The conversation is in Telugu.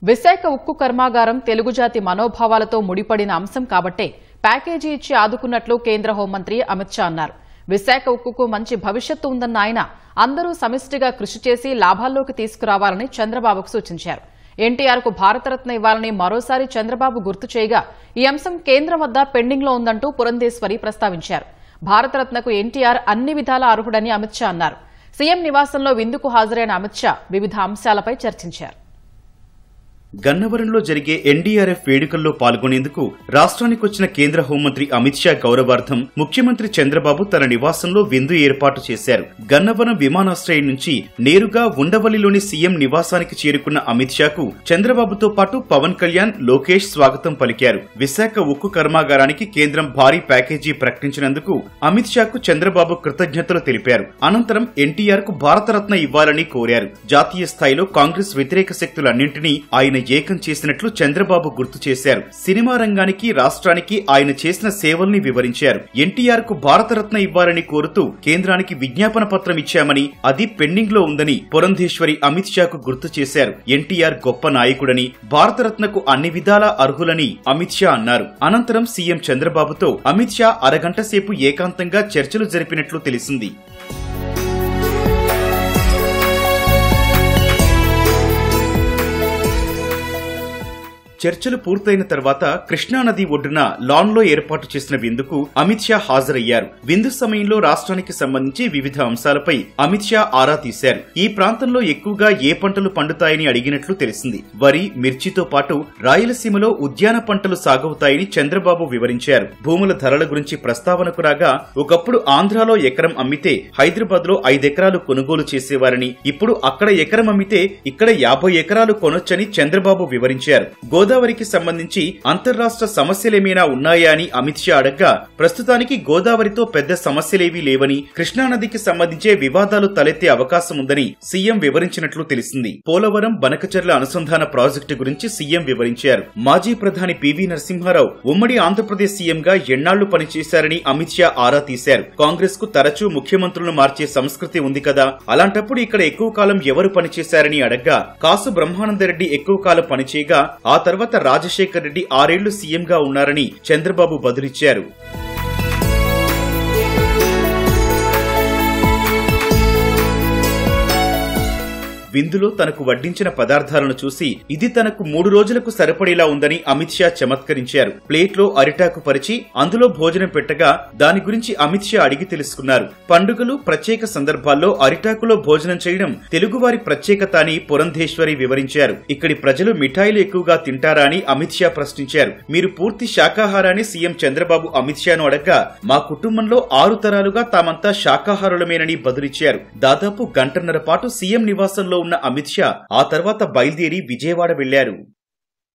విశాఖ ఉక్కు కర్మాగారం తెలుగు జాతి మనోభావాలతో ముడిపడిన అంశం కాబట్టే ప్యాకేజీ ఇచ్చి ఆదుకున్నట్లు కేంద్ర హోంమంత్రి అమిత్ షా అన్నారు. విశాఖ ఉక్కుకు మంచి భవిష్యత్తు ఉందన్న ఆయన అందరూ సమిష్టిగా కృషి చేసి లాభాల్లోకి తీసుకురావాలని చంద్రబాబుకు సూచించారు. ఎన్టీఆర్కు భారతరత్న ఇవ్వాలని మరోసారి చంద్రబాబు గుర్తు చేయగా ఈ అంశం కేంద్రం వద్ద పెండింగ్లో ఉందంటూ పురంధేశ్వరి ప్రస్తావించారు. భారతరత్నకు ఎన్టీఆర్ అన్ని విధాలా అర్హుడని అమిత్ షా అన్నారు. సీఎం నివాసంలో విందుకు హాజరైన అమిత్ షా వివిధ అంశాలపై చర్చించారు. గన్నవరంలో జరిగే ఎన్డీఆర్ఎఫ్ వేడుకల్లో పాల్గొనేందుకు రాష్ట్రానికొచ్చిన కేంద్ర హోంమంత్రి అమిత్ షా గౌరవార్థం ముఖ్యమంత్రి చంద్రబాబు తన నివాసంలో విందు ఏర్పాటు చేశారు. గన్నవరం విమానాశ్రయం నుంచి నేరుగా ఉండవల్లిలోని సీఎం నివాసానికి చేరుకున్న అమిత్ షాకు చంద్రబాబుతో పాటు పవన్ కళ్యాణ్, లోకేష్ స్వాగతం పలికారు. విశాఖ ఉక్కు కర్మాగారానికి కేంద్రం భారీ ప్యాకేజీ ప్రకటించినందుకు అమిత్ షాకు చంద్రబాబు కృతజ్ఞతలు తెలిపారు. అనంతరం ఎన్టీఆర్ కు భారతరత్న ఇవ్వాలని కోరారు. జాతీయ స్థాయిలో కాంగ్రెస్ వ్యతిరేక శక్తులన్నింటినీ ఆయన ఏకం చేసినట్లు చంద్రబాబు గుర్తు చేశారు. సినిమా రంగానికి, రాష్ట్రానికి ఆయన చేసిన సేవల్ని వివరించారు. ఎన్టీఆర్ కు భారతరత్న ఇవ్వాలని కోరుతూ కేంద్రానికి విజ్ఞాపన పత్రం ఇచ్చామని, అది పెండింగ్ లో ఉందని పురంధేశ్వరి అమిత్ షాకు గుర్తు చేశారు. ఎన్టీఆర్ గొప్ప నాయకుడని, భారతరత్నకు అన్ని విధాలా అర్హులని అమిత్ షా అన్నారు. అనంతరం సీఎం చంద్రబాబుతో అమిత్ షా అరగంట సేపు ఏకాంతంగా చర్చలు జరిపినట్లు తెలిసింది. చర్చలు పూర్తయిన తర్వాత కృష్ణానది ఒడ్డున లాన్ లో ఏర్పాటు చేసిన విందుకు అమిత్ షా హాజరయ్యారు. విందు సమయంలో రాష్ట్రానికి సంబంధించి వివిధ అంశాలపై అమిత్ షా ఆరా తీశారు. ఈ ప్రాంతంలో ఎక్కువగా ఏ పంటలు పండుతాయని అడిగినట్లు తెలిసింది. వరి, మిర్చితో పాటు రాయలసీమలో ఉద్యాన పంటలు సాగవుతాయని చంద్రబాబు వివరించారు. భూముల ధరల గురించి ప్రస్తావనకు రాగా ఒకప్పుడు ఆంధ్రాలో ఎకరం అమ్మితే హైదరాబాద్ లో 5 ఎకరాలు కొనుగోలు చేసేవారని, ఇప్పుడు అక్కడ ఎకరం అమ్మితే ఇక్కడ 50 ఎకరాలు కొనొచ్చని చంద్రబాబు వివరించారు. గోదావరికి సంబంధించి అంతర్రాష్ట్ర సమస్యలేమైనా ఉన్నాయా అని అమిత్ షా అడగ్గా ప్రస్తుతానికి గోదావరితో పెద్ద సమస్యలేవీ లేవని, కృష్ణానదికి సంబంధించే వివాదాలు తలెత్తే అవకాశం ఉందని సీఎం వివరించినట్లు తెలిసింది. పోలవరం, బనకచెర్ల అనుసంధాన ప్రాజెక్టు గురించి సీఎం వివరించారు. మాజీ ప్రధాని పివి నరసింహారావు ఉమ్మడి ఆంధ్రప్రదేశ్ సీఎంగా ఎన్నాళ్లు పనిచేశారని అమిత్ షా ఆరా తీశారు. కాంగ్రెస్ కు తరచూ ముఖ్యమంత్రులను మార్చే సంస్కృతి ఉంది కదా, అలాంటప్పుడు ఇక్కడ ఎక్కువ కాలం ఎవరు పనిచేశారని అడగ్గా కాసు బ్రహ్మానందరెడ్డి ఎక్కువ కాలం పనిచేయగా ఆ తర్వాత రాజశేఖర్ రెడ్డి 6 ఏళ్లు సీఎంగా ఉన్నారని చంద్రబాబు బదులిచ్చారు. విందులో తనకు వడ్డించిన పదార్థాలను చూసి ఇది తనకు 3 రోజులకు సరిపడేలా ఉందని అమిత్ షా చమత్కరించారు. ప్లేట్లో అరిటాకు పరిచి అందులో భోజనం పెట్టగా దాని గురించి అమిత్ షా అడిగి తెలుసుకున్నారు. పండుగలు, ప్రత్యేక సందర్భాల్లో అరిటాకులో భోజనం చేయడం తెలుగువారి ప్రత్యేకత అని పురంధేశ్వరి వివరించారు. ఇక్కడి ప్రజలు మిఠాయిలు ఎక్కువగా తింటారా అని అమిత్ షా ప్రశ్నించారు. మీరు పూర్తి శాకాహారాన్ని సీఎం చంద్రబాబు అమిత్ షాను అడగ్గా మా కుటుంబంలో 6 తరాలుగా తామంతా శాకాహారులమేనని బదులిచ్చారు. దాదాపు గంటన్నర పాటు సీఎం నివాసంలో ఉన్న అమిత్ షా ఆ తర్వాత బయలుదేరి విజయవాడ వెళ్లారు.